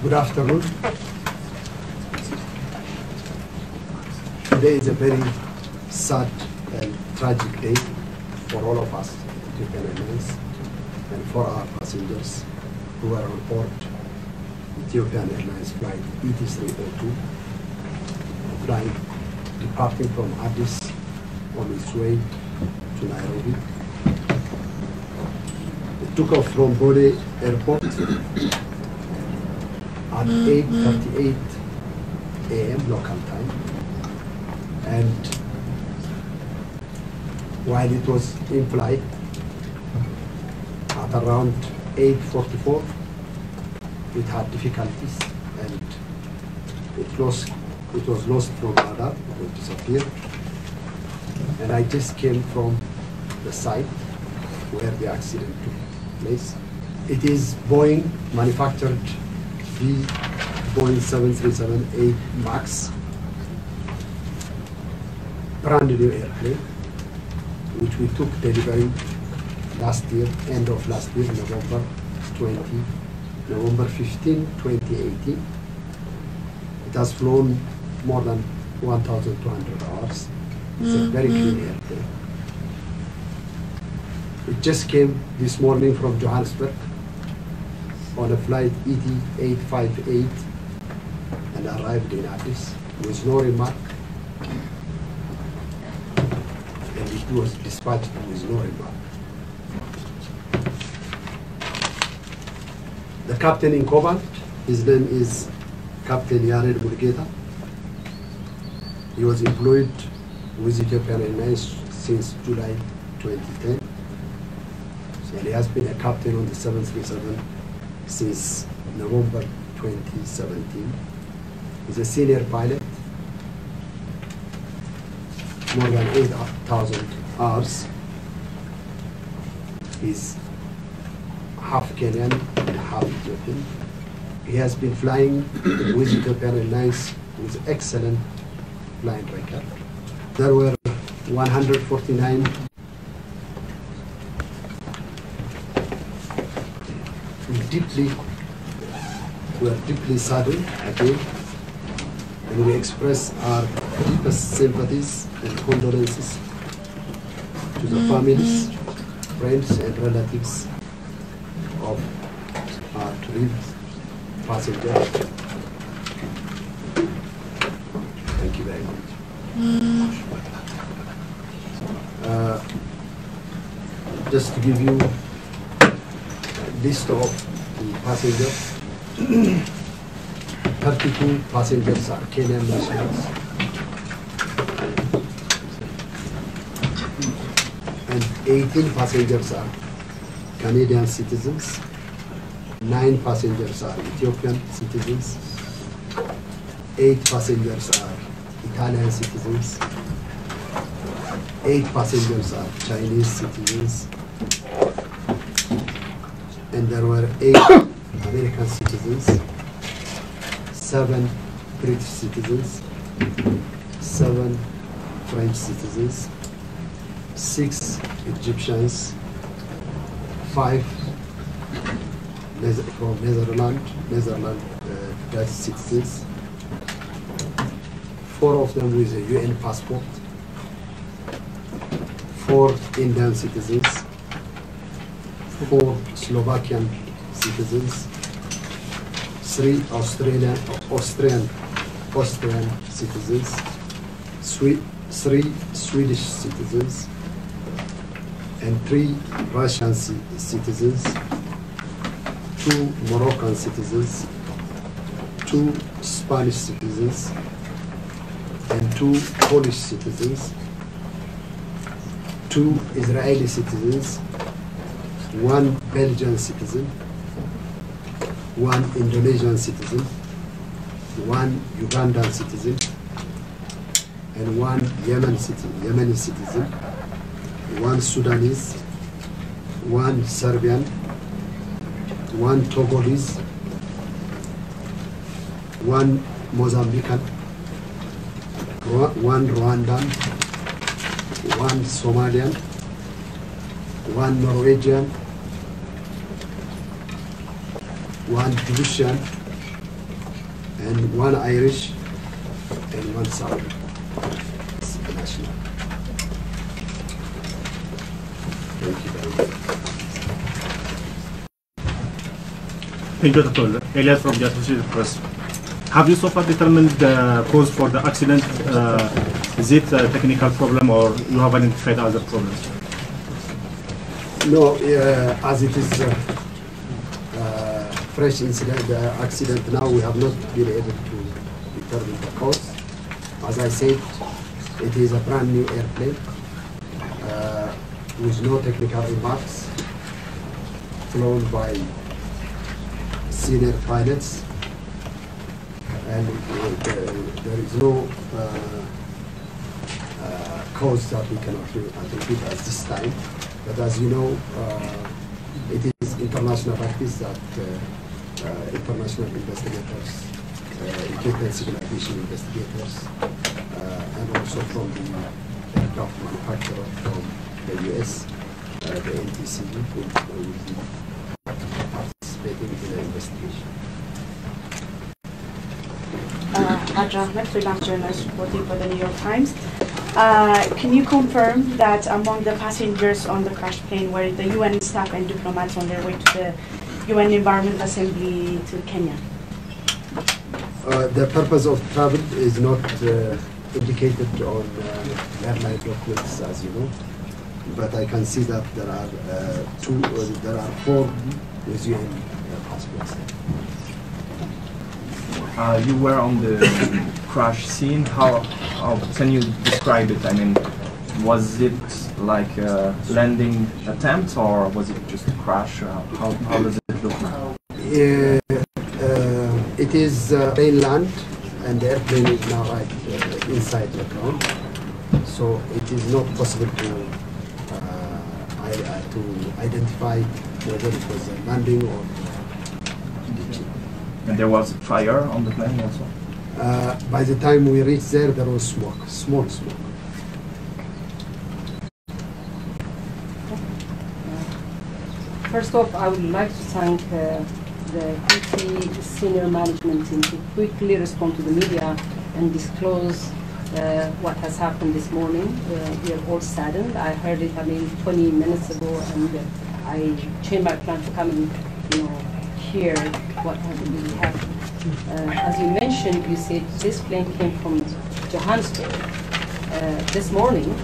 Good afternoon. Today is a very sad and tragic day for all of us, Ethiopian Airlines, and for our passengers who are on board Ethiopian Airlines flight ET302, flying, departing from Addis on its way to Nairobi. It took off from Bode Airport at 8:38 a.m. local time, and while it was in flight at around 8:44, it had difficulties and it was lost from radar, it disappeared. And I just came from the site where the accident took place. It is Boeing manufactured Boeing 737-8 MAX, brand new airplane, which we took delivery last year, end of last year, November 15, 2018. It has flown more than 1,200 hours. It's a very clean airplane. It just came this morning from Johannesburg on a flight ET302 and arrived in Addis with no remark, and it was dispatched with no remark. The captain in command, his name is Captain Yared Mulgeta. He was employed with Ethiopian Airlines since July 2010. And he has been a captain on the 737 since November 2017. He's a senior pilot, more than 8,000 hours. He's half Kenyan and half Ethiopian. He has been flying with Ethiopian Airlines with excellent flying record. There were 149 we are deeply saddened again, and we express our deepest sympathies and condolences to the families, friends, and relatives of our bereaved passengers. Thank you very much. Just to give you a list of the passengers, 32 passengers are Kenyan nationals, and 18 passengers are Canadian citizens, 9 passengers are Ethiopian citizens, 8 passengers are Italian citizens, 8 passengers are Chinese citizens, and there were 8 American citizens, 7 British citizens, 7 French citizens, 6 Egyptians, 5 from Netherlands, Dutch citizens, 4 of them with a UN passport, 4 Indian citizens, 4 Slovakian citizens, 3 Austrian citizens, 3 Swedish citizens, and 3 Russian citizens, 2 Moroccan citizens, 2 Spanish citizens, and 2 Polish citizens, 2 Israeli citizens, 1 Belgian citizen, 1 Indonesian citizen, 1 Ugandan citizen, and 1 Yemeni citizen, 1 Sudanese, 1 Serbian, 1 Togolese, 1 Mozambican, 1 Rwandan, 1 Somalian, 1 Norwegian, 1 Djiboutian, and one Irish and one Saudi national. Thank you very much. Thank you, Dr. Elias from the Associated Press. Have you so far determined the cause for the accident? Is it a technical problem or you have identified other problems? No, as it is fresh incident, accident now, we have not been able to determine the cause. As I said, it is a brand new airplane with no technical remarks, flown by senior pilots, and there is no cause that we cannot attribute at this time. But as you know, it is international practice that international investigators, Ethiopian civil aviation investigators, and also from the aircraft manufacturer from the US, the NTC, will be participating in the investigation. Adra Ahmed, freelance journalist reporting for the New York Times. Can you confirm that among the passengers on the crashed plane were the UN staff and diplomats on their way to the UN Environment Assembly to Kenya? The purpose of travel is not indicated on airline documents, as you know, but I can see that there are 4 museum passports. You were on the crash scene. How can you describe it? I mean, was it like a landing attempt or was it just a crash? How does it look now? It is mainland, and the airplane is now right inside the ground. So it is not possible to identify whether it was a landing or ditching. And there was fire on the plane also? By the time we reached there, there was smoke, small smoke. First off, I would like to thank the ET senior management team to quickly respond to the media and disclose what has happened this morning. We are all saddened. I heard it, 20 minutes ago, and I changed my plan to come and, hear what has really happened. As you mentioned, you said this plane came from Johannesburg this morning,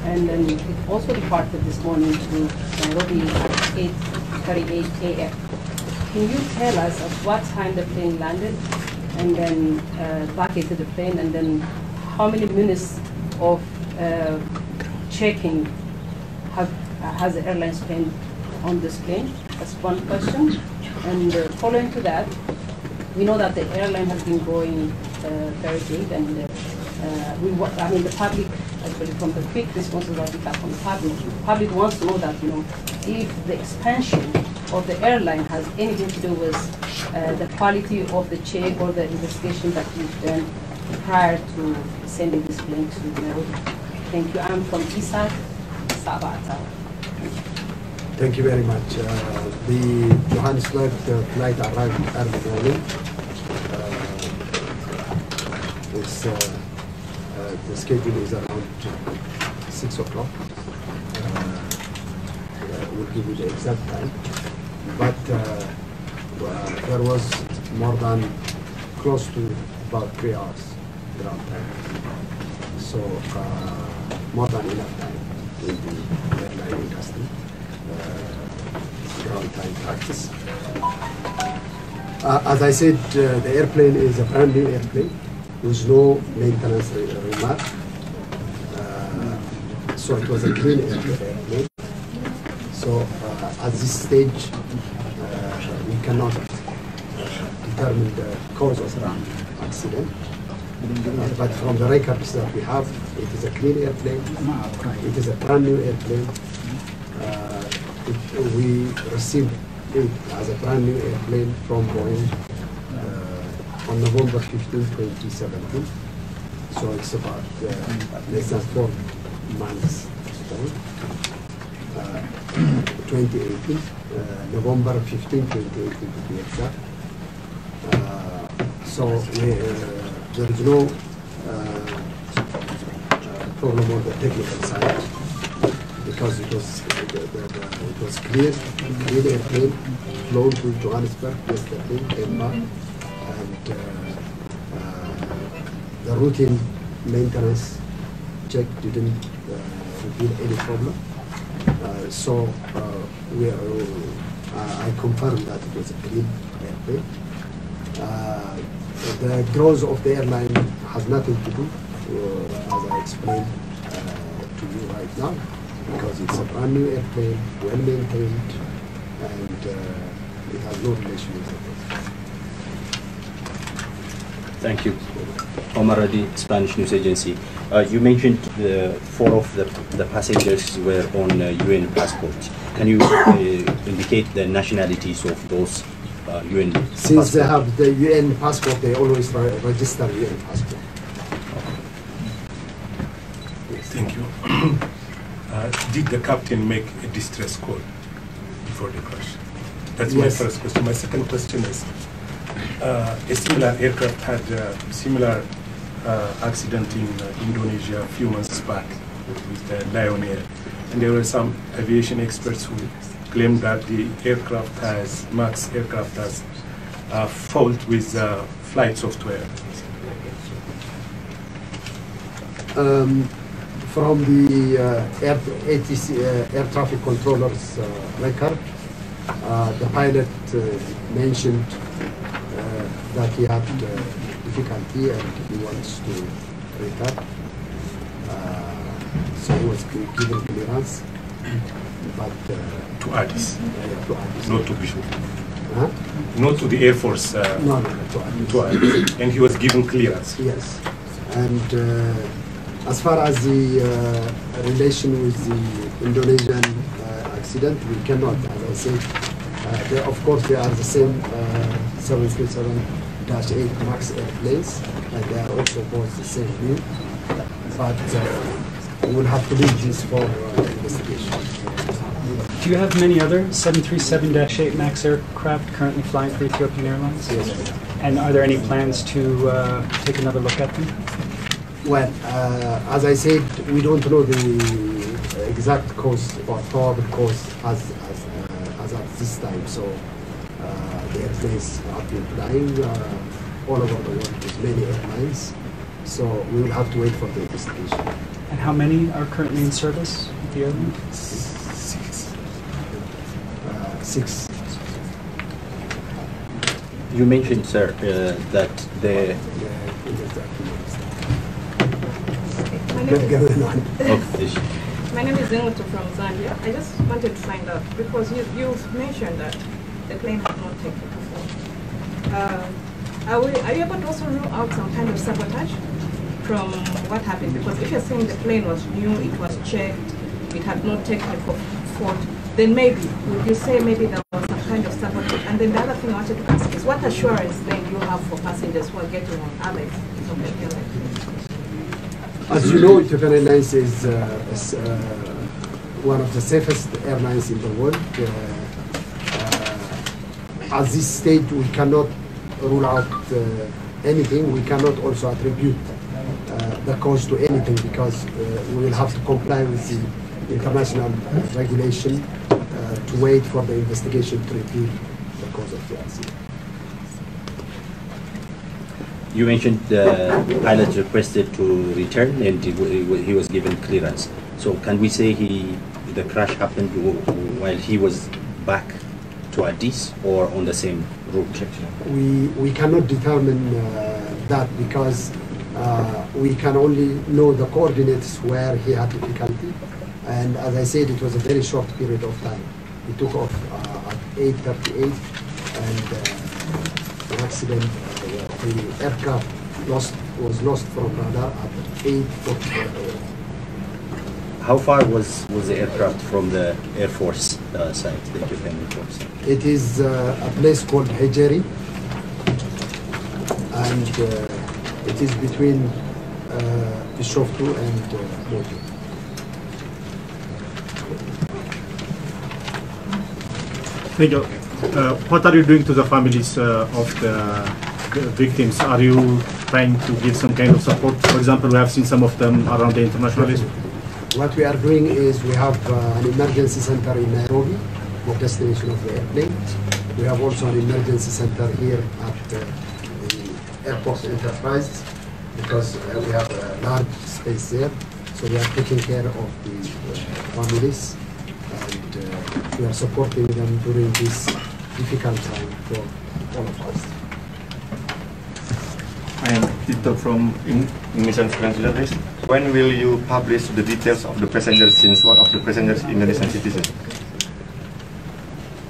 and then it also departed this morning to Nairobi at 8:38 a.m. Can you tell us at what time the plane landed, and then back into the plane, and then how many minutes of checking has the airline spent on this plane? That's one question. And following to that, we know that the airline has been growing very big, and the public, actually from the quick responses that we got from the public wants to know that, if the expansion of the airline has anything to do with the quality of the check or the investigation that we've done prior to sending this plane to Nairobi. Thank you. I'm from ISAC, Sabah. Thank you very much. The Johannesburg flight arrived early morning. The schedule is around 6 o'clock. We'll give you the exact time. But there was more than close to about 3 hours ground time. So more than enough time in the airline industry. Ground time practice. As I said, the airplane is a brand new airplane with no maintenance remark. So it was a clean airplane. So at this stage, we cannot determine the cause of the accident. But from the records that we have, it is a clean airplane. It is a brand new airplane. We received it as a brand new airplane from Boeing on November 15, 2017. So it's about less than 4 months old. 2018, November 15, 2018 to be exact. So there is no problem on the technical side because it was clear airplane flown to Johannesburg yesterday, came back, and the routine maintenance check didn't reveal any problem. So I confirm that it was a clean airplane. The growth of the airline has nothing to do, as I explained to you right now, because it's a brand new airplane, well maintained, and it has no relation with the business. Thank you. Omar Radi, Spanish News Agency. You mentioned 4 of the passengers were on UN passports. Can you indicate the nationalities of those UN Since they have the UN passport, they always register UN passport. Thank you. Did the captain make a distress call before the crash? That's my first question. My second question is, a similar aircraft had a similar accident in Indonesia a few months back with the Lion Air. And there were some aviation experts who claimed that the aircraft MAX aircraft has a fault with flight software. From the air traffic controller's record, the pilot mentioned that he had difficulty and he wants to return. So he was given clearance, but To Addis, to Addis. not to Bishop. Huh? Not to the Air Force. No, to Addis. To Addis. And he was given clearance. Yes, and as far as the relation with the Indonesian accident, we cannot, as I said, of course they are the same 737-8 MAX airplanes, and they are also both the same name, but we will have to leave this for investigation. Do you have many other 737-8 MAX aircraft currently flying for Ethiopian Airlines? Yes. And are there any plans to take another look at them? Well, as I said, we don't know the exact cost or probable cost as at this time. So the airplanes have been flying all over the world with many airlines. So we will have to wait for the investigation. And how many are currently in service with the airline? 6. You mentioned, sir, that the My name is Zengoto from Zambia. I just wanted to find out, because you've mentioned that the plane had not taken before. Are you able to also rule out some kind of sabotage from what happened? Because if you're saying the plane was new, it was checked, it had not taken for fault, then maybe, would you say maybe there was some kind of sabotage? And then the other thing I wanted to ask is, what assurance then you have for passengers who are getting on other Ethiopian Airlines? As you know, Ethiopian Airlines is one of the safest airlines in the world. At this stage, we cannot rule out anything. We cannot also attribute the cause to anything, because we will have to comply with the international regulation to wait for the investigation to reveal the cause of the accident. you mentioned the pilot requested to return and he was given clearance. So can we say the crash happened while he was back to Addis or on the same route? We cannot determine that, because we can only know the coordinates where he had difficulty. And as I said, it was a very short period of time. He took off at 8:38, and the accident, the aircraft was lost from radar at 8:44. How far was the aircraft from the Air Force site, the Ethiopian Air Force? It is a place called Hejeri, and it is between Bishoftu and Mojo. Thank you. What are you doing to the families of the victims, are you trying to give some kind of support? For example, we have seen some of them around the international list. What we are doing is we have an emergency center in Nairobi, the destination of the airplane. We have also an emergency center here at the airport enterprise, because we have a large space there. So we are taking care of the families, and we are supporting them during this difficult time for all of us. I am Tito from Indonesian Freelance Journalist. When will you publish the details of the passengers, since one of the passengers is Indonesian citizen?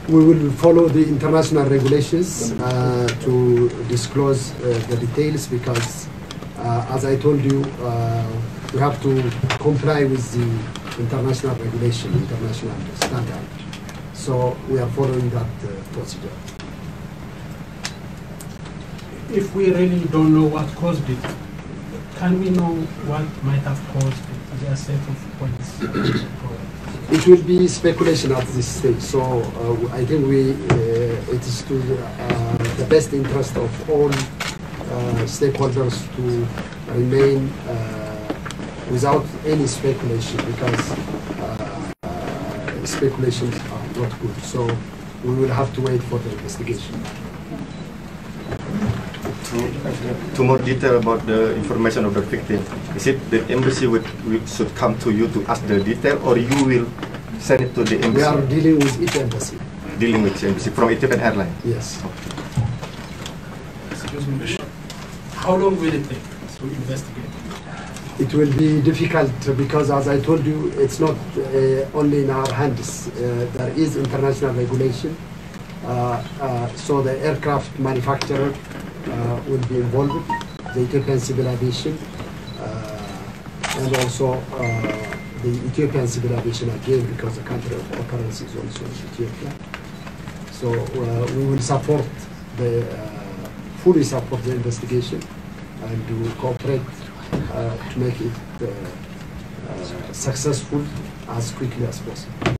We will follow the international regulations to disclose the details, because as I told you, we have to comply with the international regulation, international standard. So we are following that procedure. If we really don't know what caused it, can we know what might have caused it? Is there a set of points? It will be speculation at this stage. So I think it is to the best interest of all stakeholders to remain without any speculation, because speculations are not good. So we will have to wait for the investigation. To more detail about the information of the victim, is it the embassy should come to you to ask the detail, or you will send it to the embassy? We are dealing with each embassy. Dealing with the embassy from Ethiopian Airlines? Yes. Excuse me. How long will it take to investigate? It will be difficult, because as I told you, it's not only in our hands. There is international regulation. So the aircraft manufacturer will be involved, the Ethiopian Civil Aviation, and also the Ethiopian Civil Aviation again, because the country of occurrence is also Ethiopia. So we will support fully support the investigation, and we will cooperate to make it successful as quickly as possible.